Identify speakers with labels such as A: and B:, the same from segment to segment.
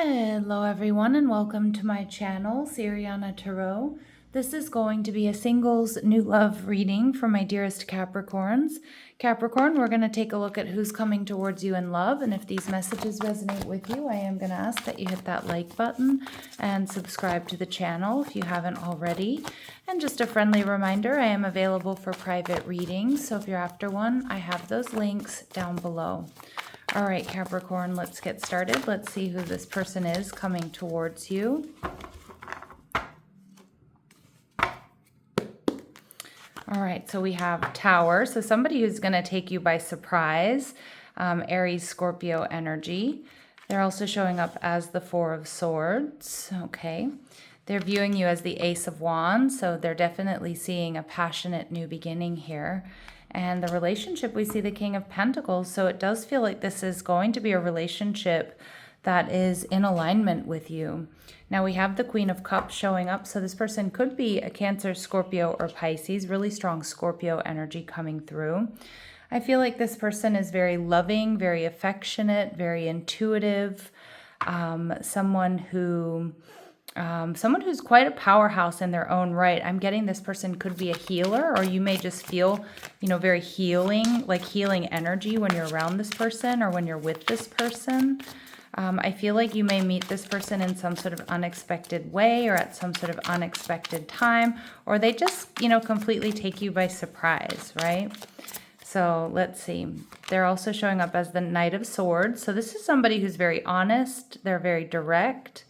A: Hello everyone and welcome to my channel, Sirianatarot. This is going to be a singles new love reading for my dearest Capricorns. Capricorn, we're going to take a look at who's coming towards you in love, and if these messages resonate with you, I am going to ask that you hit that like button and subscribe to the channel if you haven't already. And just a friendly reminder, I am available for private readings, so if you're after one, I have those links down below. All right, Capricorn, let's get started. Let's see who this person is coming towards you. All right, so we have Tower. So somebody who's going to take you by surprise, Aries, Scorpio energy. They're also showing up as the Four of Swords. Okay. They're viewing you as the Ace of Wands, so they're definitely seeing a passionate new beginning here. And the relationship, we see the King of Pentacles, so it does feel like this is going to be a relationship that is in alignment with you. Now we have the Queen of Cups showing up, so this person could be a Cancer, Scorpio, or Pisces, really strong Scorpio energy coming through. I feel like this person is very loving, very affectionate, very intuitive, someone who's quite a powerhouse in their own right. I'm getting this person could be a healer, or you may just feel, very healing, like healing energy when you're around this person or when you're with this person. I feel like you may meet this person in some sort of unexpected way or at some sort of unexpected time, or they just, completely take you by surprise, right? So let's see. They're also showing up as the Knight of Swords. So this is somebody who's very honest. They're very direct.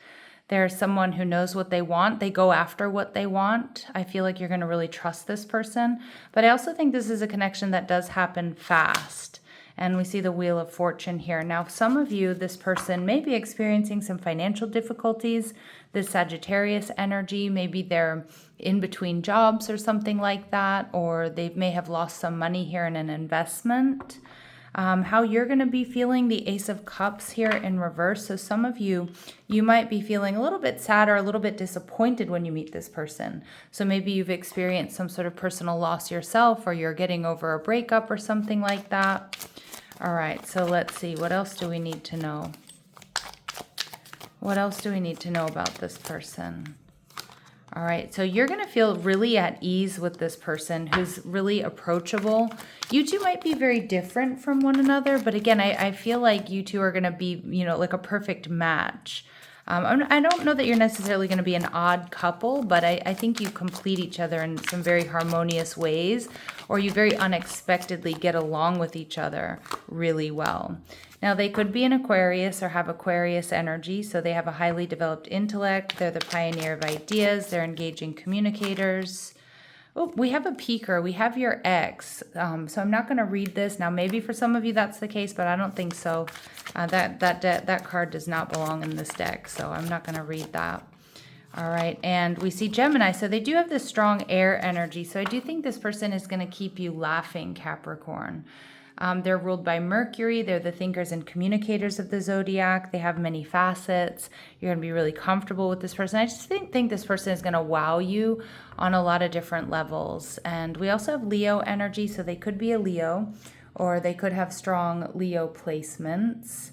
A: They're someone who knows what they want. They go after what they want. I feel like you're going to really trust this person. But I also think this is a connection that does happen fast. And we see the Wheel of Fortune here. Now, some of you, this person may be experiencing some financial difficulties. This Sagittarius energy, maybe they're in between jobs or something like that. Or they may have lost some money here in an investment. How you're going to be feeling the Ace of Cups here in reverse. So some of you might be feeling a little bit sad or a little bit disappointed when you meet this person. So maybe you've experienced some sort of personal loss yourself, or you're getting over a breakup or something like that. All right, so let's see. What else do we need to know? What else do we need to know about this person? All right, so you're going to feel really at ease with this person who's really approachable. You two might be very different from one another, but again, I feel like you two are going to be, like a perfect match. I don't know that you're necessarily going to be an odd couple, but I think you complete each other in some very harmonious ways, or you very unexpectedly get along with each other really well. Now, they could be an Aquarius or have Aquarius energy, so they have a highly developed intellect. They're the pioneer of ideas. They're engaging communicators. Oh, we have a peeker. We have your ex. So I'm not going to read this. Now, maybe for some of you that's the case, but I don't think so. That card does not belong in this deck, so I'm not going to read that. All right, and we see Gemini. So they do have this strong air energy, so I do think this person is going to keep you laughing, Capricorn. They're ruled by Mercury. They're the thinkers and communicators of the zodiac. They have many facets. You're going to be really comfortable with this person. I just think this person is going to wow you on a lot of different levels. And we also have Leo energy, so they could be a Leo, or they could have strong Leo placements.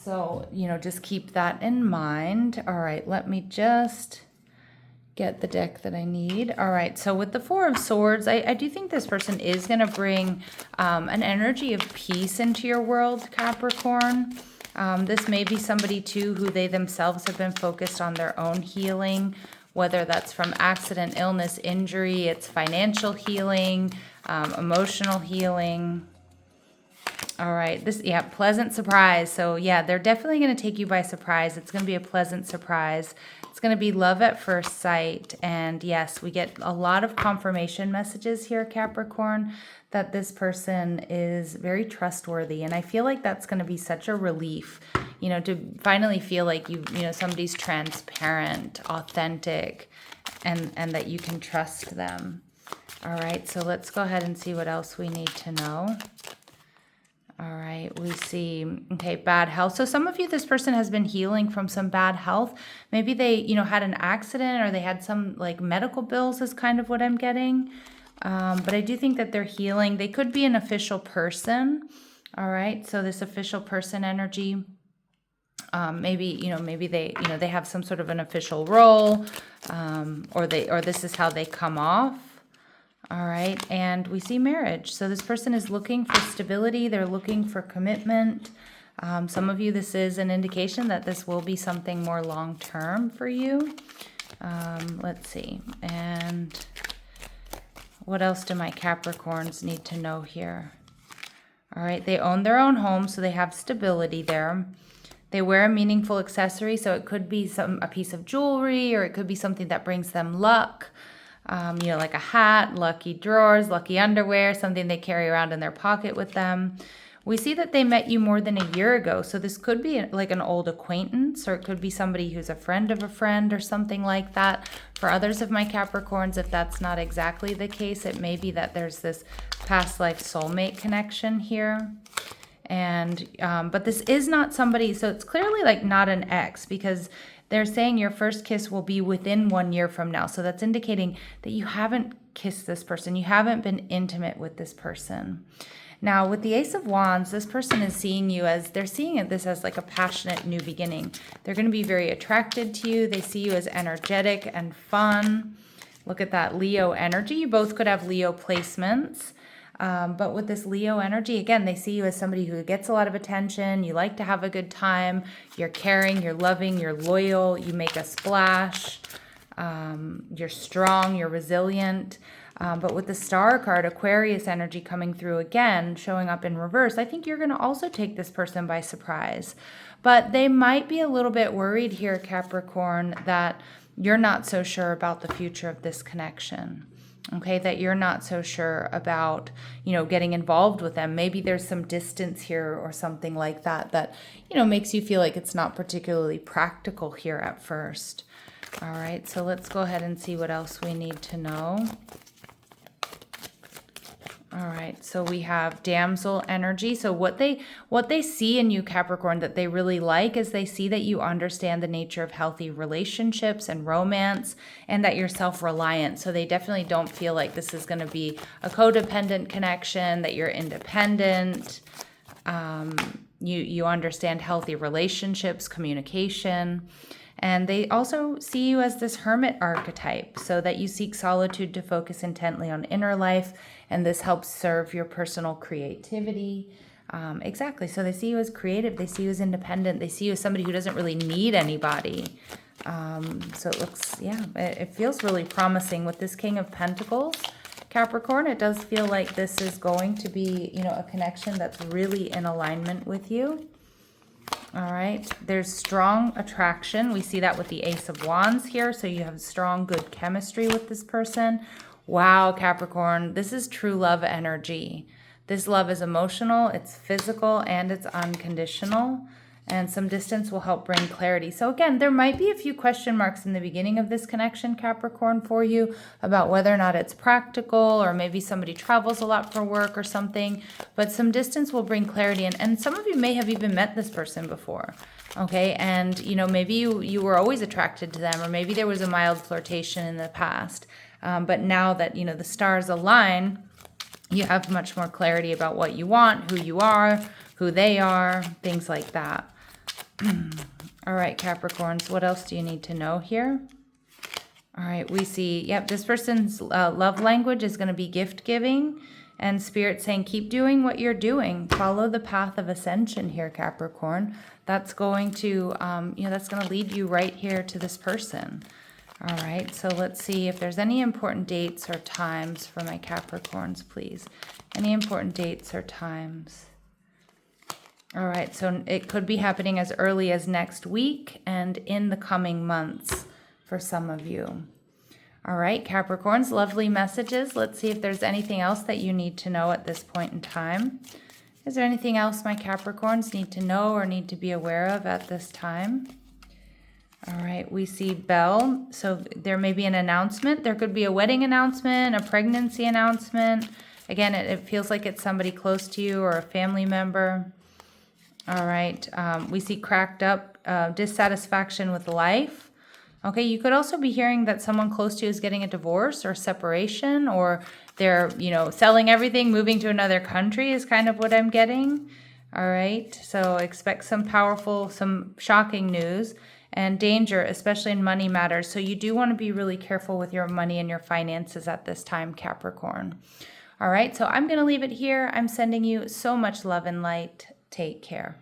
A: So, just keep that in mind. All right, let me just get the deck that I need. All right, so with the Four of Swords, I do think this person is going to bring an energy of peace into your world, Capricorn. This may be somebody, too, who they themselves have been focused on their own healing, whether that's from accident, illness, injury, it's financial healing, emotional healing. All right, pleasant surprise. So yeah, they're definitely going to take you by surprise. It's going to be a pleasant surprise. It's going to be love at first sight. And yes, we get a lot of confirmation messages here, Capricorn, that this person is very trustworthy. And I feel like that's going to be such a relief, to finally feel like somebody's transparent, authentic, and that you can trust them. All right, so let's go ahead and see what else we need to know. All right, we see, okay, bad health. So some of you, this person has been healing from some bad health. Maybe they, had an accident, or they had some like medical bills is kind of what I'm getting. But I do think that they're healing. They could be an official person. All right, so this official person energy, maybe they have some sort of an official role, or this is how they come off. All right, and we see marriage. So this person is looking for stability. They're looking for commitment. Some of you, this is an indication that this will be something more long-term for you. Let's see. And what else do my Capricorns need to know here? All right, they own their own home, so they have stability there. They wear a meaningful accessory, so it could be a piece of jewelry, or it could be something that brings them luck. Like a hat, lucky drawers, lucky underwear, something they carry around in their pocket with them. We see that they met you more than a year ago. So this could be like an old acquaintance, or it could be somebody who's a friend of a friend or something like that. For others of my Capricorns, if that's not exactly the case, it may be that there's this past life soulmate connection here. And, but this is not somebody, so it's clearly like not an ex, because they're saying your first kiss will be within 1 year from now. So that's indicating that you haven't kissed this person. You haven't been intimate with this person. Now, with the Ace of Wands, this person is seeing you as, they're seeing this as like a passionate new beginning. They're going to be very attracted to you. They see you as energetic and fun. Look at that Leo energy. You both could have Leo placements. But with this Leo energy, again, they see you as somebody who gets a lot of attention. You like to have a good time. You're caring, you're loving, you're loyal. You make a splash. You're strong, you're resilient. But with the Star card, Aquarius energy coming through again, showing up in reverse, I think you're going to also take this person by surprise. But they might be a little bit worried here, Capricorn, that you're not so sure about the future of this connection. Okay, that you're not so sure about, getting involved with them. Maybe there's some distance here or something like that, makes you feel like it's not particularly practical here at first. All right, so let's go ahead and see what else we need to know. All right, so we have damsel energy. So what they see in you, Capricorn, that they really like is they see that you understand the nature of healthy relationships and romance, and that you're self-reliant. So they definitely don't feel like this is going to be a codependent connection, that you're independent. You understand healthy relationships, communication. And they also see you as this hermit archetype, so that you seek solitude to focus intently on inner life, and this helps serve your personal creativity. Exactly. So they see you as creative. They see you as independent. They see you as somebody who doesn't really need anybody. So it looks, it feels really promising with this King of Pentacles, Capricorn. It does feel like this is going to be, a connection that's really in alignment with you. All right, there's strong attraction. We see that with the Ace of Wands here. So you have strong, good chemistry with this person. Wow, Capricorn, this is true love energy. This love is emotional, it's physical, and it's unconditional. And some distance will help bring clarity. So again, there might be a few question marks in the beginning of this connection, Capricorn, for you about whether or not it's practical, or maybe somebody travels a lot for work or something. But some distance will bring clarity. And some of you may have even met this person before. Okay, and maybe you were always attracted to them, or maybe there was a mild flirtation in the past. But now that, the stars align, you have much more clarity about what you want, who you are, who they are, things like that. All right, Capricorns, what else do you need to know here? All right, we see, this person's love language is going to be gift giving, and Spirit saying, keep doing what you're doing. Follow the path of ascension here, Capricorn. That's going to, that's going to lead you right here to this person. All right, so let's see if there's any important dates or times for my Capricorns, please. Any important dates or times? All right, so it could be happening as early as next week and in the coming months for some of you. All right, Capricorns, lovely messages. Let's see if there's anything else that you need to know at this point in time. Is there anything else my Capricorns need to know or need to be aware of at this time? All right, we see Bell. So there may be an announcement. There could be a wedding announcement, a pregnancy announcement. Again, it feels like it's somebody close to you or a family member. All right, we see cracked up, dissatisfaction with life. Okay, you could also be hearing that someone close to you is getting a divorce or separation, or they're, selling everything, moving to another country is kind of what I'm getting. All right, so expect some powerful, some shocking news and danger, especially in money matters. So you do want to be really careful with your money and your finances at this time, Capricorn. All right, so I'm going to leave it here. I'm sending you so much love and light. Take care.